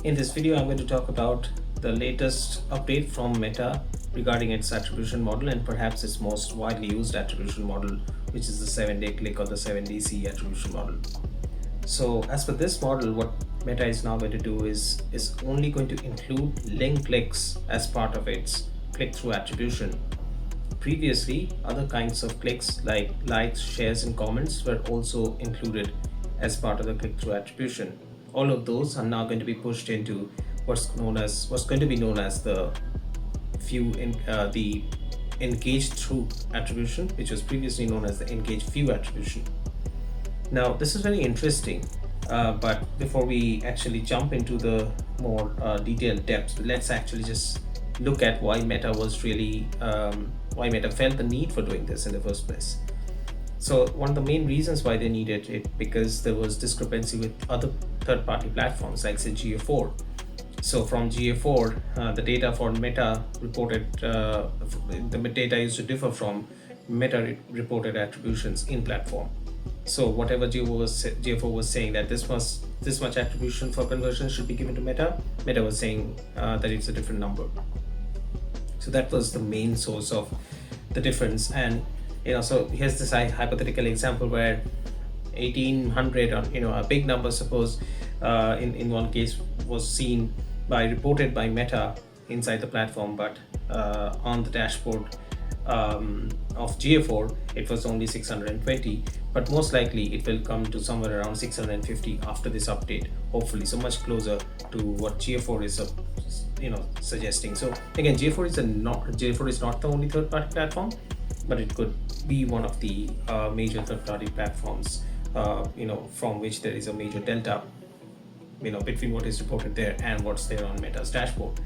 In this video, I'm going to talk about the latest update from Meta regarding its attribution model and perhaps its most widely used attribution model, which is the 7-day click or the 7DC attribution model. So as per this model, what Meta is now going to do is only going to include link clicks as part of its click-through attribution. Previously, other kinds of clicks like likes, shares, and comments were also included as part of the click-through attribution. All of those are now going to be pushed into what's going to be known as the the engaged through attribution, which was previously known as the engaged view attribution. Now, this is very interesting, but before we actually jump into the more detailed depths, let's actually just look at why Meta felt the need for doing this in the first place. So one of the main reasons why they needed it, because there was discrepancy with other third-party platforms like say GA4. So from GA4, the data for Meta reported, the data used to differ from Meta reported attributions in platform. So whatever GA4 was saying that this much attribution for conversion should be given to Meta was saying that it's a different number. So that was the main source of the difference. And so here's this hypothetical example where 1800 or a big number, suppose in one case was reported by Meta inside the platform, but on the dashboard of GA4 it was only 620, but most likely it will come to somewhere around 650 after this update, hopefully, so much closer to what GA4 is suggesting. So again, GA4 is not the only third-party platform, but it could be one of the major third-party platforms from which there is a major delta between what is reported there and what's there on Meta's dashboard.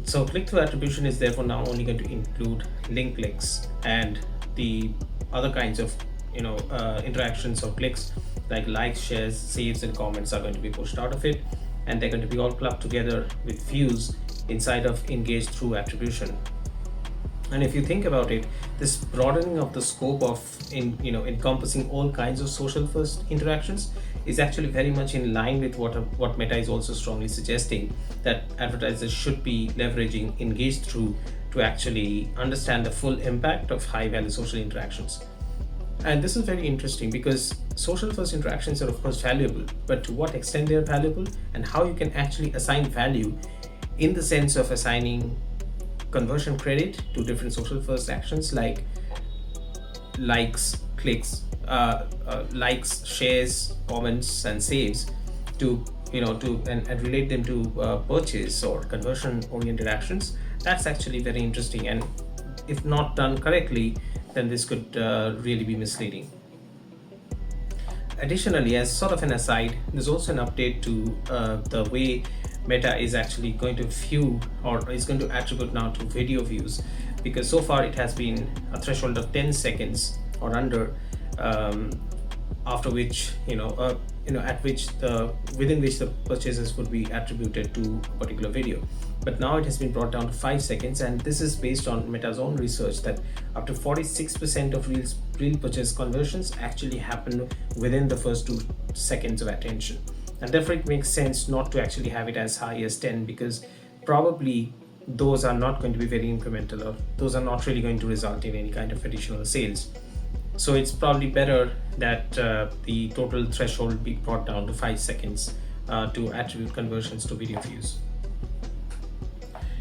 So click-through attribution is therefore now only going to include link clicks, and the other kinds of interactions or clicks like likes, shares, saves, and comments are going to be pushed out of it, and they're going to be all clubbed together with views inside of engaged through attribution. And if you think about it, this broadening of the scope of encompassing all kinds of social first interactions is actually very much in line with what Meta is also strongly suggesting, that advertisers should be leveraging engaged through to actually understand the full impact of high value social interactions. And this is very interesting because social first interactions are of course valuable, but to what extent they are valuable and how you can actually assign value in the sense of assigning conversion credit to different social first actions like likes, clicks, likes, shares, comments, and saves and relate them to purchase or conversion oriented actions. That's actually very interesting, and if not done correctly, then this could really be misleading. Additionally, as sort of an aside, there's also an update to the way Meta is actually going to view or is going to attribute now to video views, because so far it has been a threshold of 10 seconds or under, after which within which the purchases would be attributed to a particular video. But now it has been brought down to 5 seconds, and this is based on Meta's own research that up to 46% of real purchase conversions actually happen within the first 2 seconds of attention. And therefore it makes sense not to actually have it as high as 10, because probably those are not going to be very incremental, or those are not really going to result in any kind of additional sales. So it's probably better that the total threshold be brought down to 5 seconds to attribute conversions to video views.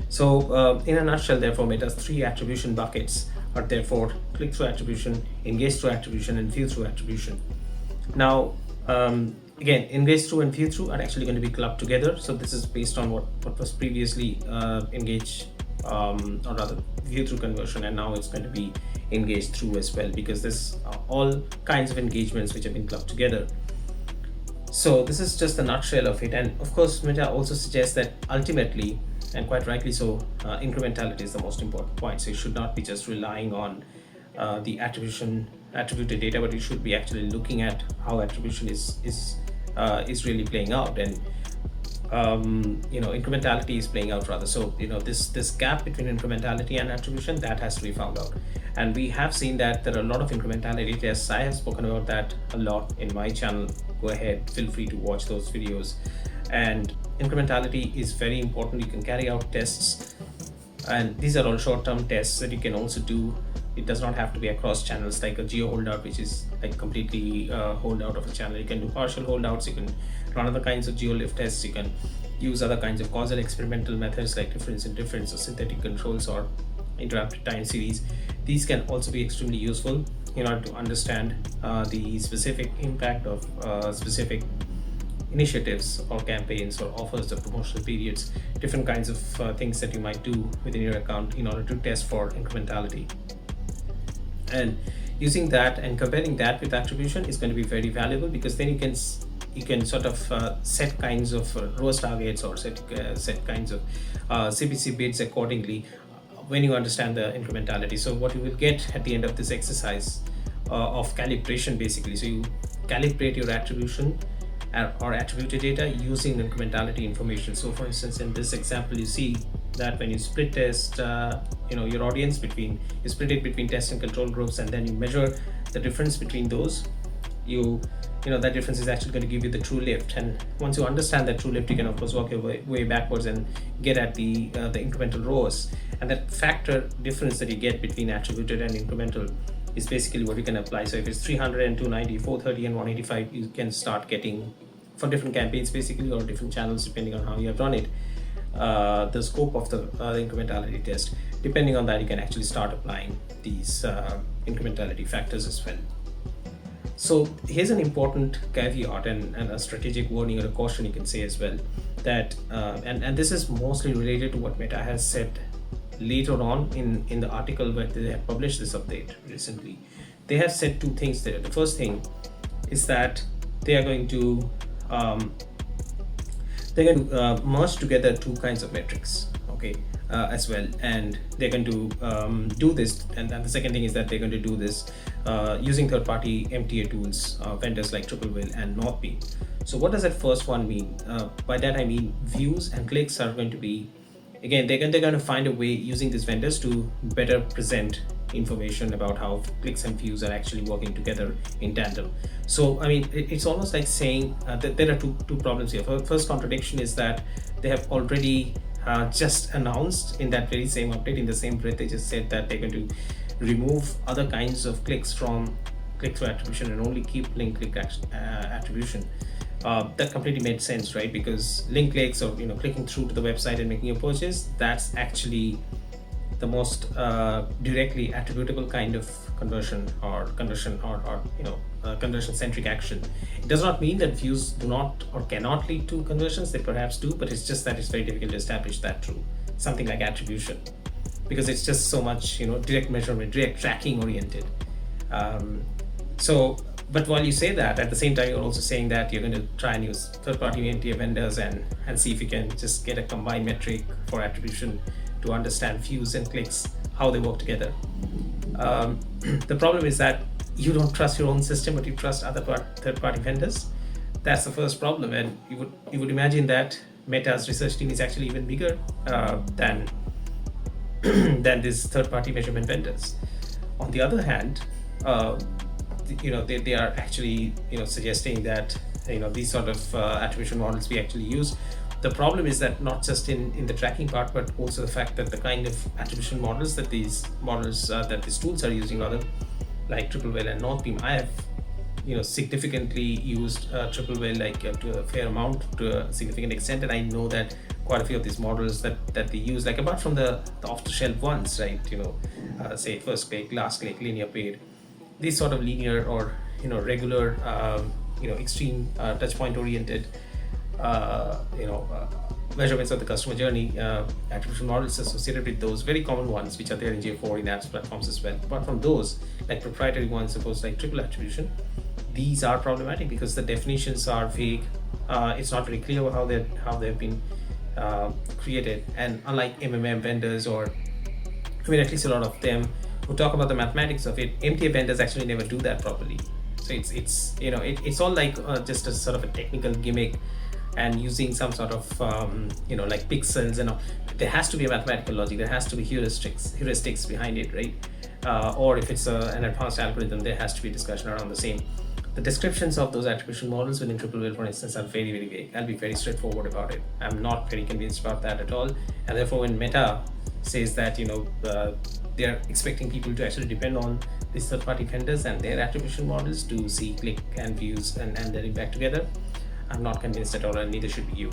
So in a nutshell, therefore, Meta's 3 attribution buckets are therefore click-through attribution, engage-through attribution, and view-through attribution. Now, again, engage through and view through are actually going to be clubbed together. So this is based on what was previously engage or rather view through conversion, and now it's going to be engaged through as well, because there's all kinds of engagements which have been clubbed together. So this is just a nutshell of it. And of course, Meta also suggests that ultimately, and quite rightly so, incrementality is the most important point. So you should not be just relying on the attributed data, but you should be actually looking at how attribution is really playing out, and incrementality is playing out rather. So this gap between incrementality and attribution, that has to be found out. And we have seen that there are a lot of incrementality tests. I have spoken about that a lot in my channel. Go ahead, feel free to watch those videos. And incrementality is very important. You can carry out tests, and these are all short-term tests that you can also do. It does not have to be across channels like a geo holdout, which is like completely hold out of a channel. You can do partial holdouts, you can run other kinds of geo lift tests, you can use other kinds of causal experimental methods like difference in difference or synthetic controls or interrupted time series. These can also be extremely useful in order to understand the specific impact of specific initiatives or campaigns or offers or promotional periods, different kinds of things that you might do within your account in order to test for incrementality. And using that and comparing that with attribution is going to be very valuable, because then you can sort of set kinds of ROAS targets or set kinds of CPC bids accordingly when you understand the incrementality. So what you will get at the end of this exercise of calibration, basically, so you calibrate your attribution or attributed data using incrementality information. So for instance, in this example, you see that when you split test your audience you split it between test and control groups, and then you measure the difference between those, that difference is actually going to give you the true lift. And once you understand that true lift, you can of course work your way backwards and get at the incremental ROAS. And that factor difference that you get between attributed and incremental is basically what you can apply. So if it's 300 and 290, 430 and 185, you can start getting, for different campaigns basically, or different channels depending on how you have run it, the scope of the incrementality test. Depending on that, you can actually start applying these incrementality factors as well. So here's an important caveat and a strategic warning or a caution, you can say as well, that and this is mostly related to what Meta has said later on in the article where they have published this update recently. They have said two things there. The first thing is that they are going to merge together two kinds of metrics, as well, and they're going to do this. And then the second thing is that they're going to do this using third-party MTA tools, vendors like Triple Whale and Northbeam. So what does that first one mean? By that I mean views and clicks are going to be, again, they're going to find a way using these vendors to better present information about how clicks and views are actually working together in tandem. So I mean, it's almost like saying that there are two problems here. First contradiction is that they have already just announced in that very same update, in the same breath, they just said that they're going to remove other kinds of clicks from click-through attribution and only keep link click attribution. That completely made sense, right? Because link clicks, or clicking through to the website and making a purchase, that's actually the most directly attributable kind of conversion or conversion centric action. It does not mean that views do not or cannot lead to conversions. They perhaps do, but it's just that it's very difficult to establish that through something like attribution, because it's just so much direct measurement, direct tracking oriented. But while you say that, at the same time, you're also saying that you're going to try and use third-party MTA vendors and see if you can just get a combined metric for attribution to understand views and clicks, how they work together. The problem is that you don't trust your own system, but you trust other third-party vendors. That's the first problem, and you would imagine that Meta's research team is actually even bigger than these third-party measurement vendors. On the other hand, they are actually suggesting that these sort of attribution models we actually use. The problem is that not just in the tracking part, but also the fact that the kind of attribution models that these tools are using, rather, like Triple Whale and Northbeam. I have significantly used Triple Whale, like to a fair amount, to a significant extent, and I know that quite a few of these models that they use, like apart from the off-the-shelf ones, right, say first click, last click, linear paid, these sort of linear or regular extreme touch point oriented measurements of the customer journey, attribution models associated with those very common ones which are there in J4 in apps platforms as well. Apart from those, like proprietary ones, suppose like triple attribution, these are problematic because the definitions are vague. It's not very clear how they've been created, and unlike MMM vendors, or at least a lot of them who talk about the mathematics of it, MTA vendors actually never do that properly. So it's all like just a sort of a technical gimmick and using some sort of like pixels and all. There has to be a mathematical logic, there has to be heuristics behind it, right? Or if it's an advanced algorithm, there has to be discussion around the same. the descriptions of those attribution models within Triple for instance, are very, very vague. I'll be very straightforward about it. I'm not very convinced about that at all. And therefore, when Meta says that, they're expecting people to actually depend on these third-party vendors and their attribution models to see click and views and their impact together, I'm not convinced at all, and neither should be you.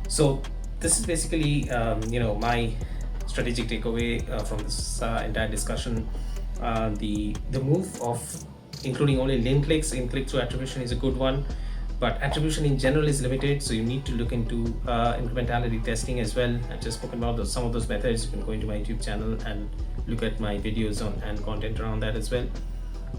So this is basically, my strategic takeaway from this entire discussion. The move of including only link clicks in click-through attribution is a good one, but attribution in general is limited, so you need to look into incrementality testing as well. I've just spoken about some of those methods. You can go into my YouTube channel and look at my videos on and content around that as well.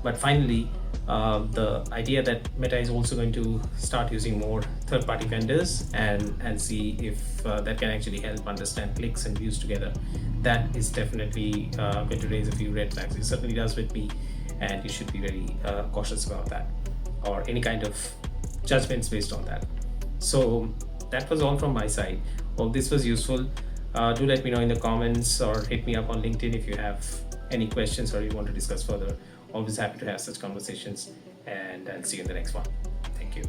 But finally, the idea that Meta is also going to start using more third-party vendors and see if that can actually help understand clicks and views together, that is definitely going to raise a few red flags. It certainly does with me, and you should be very cautious about that, or any kind of judgments based on that. So that was all from my side. Hope this was useful. Do let me know in the comments or hit me up on LinkedIn if you have any questions or you want to discuss further. Always happy to have such conversations, and I'll see you in the next one. Thank you.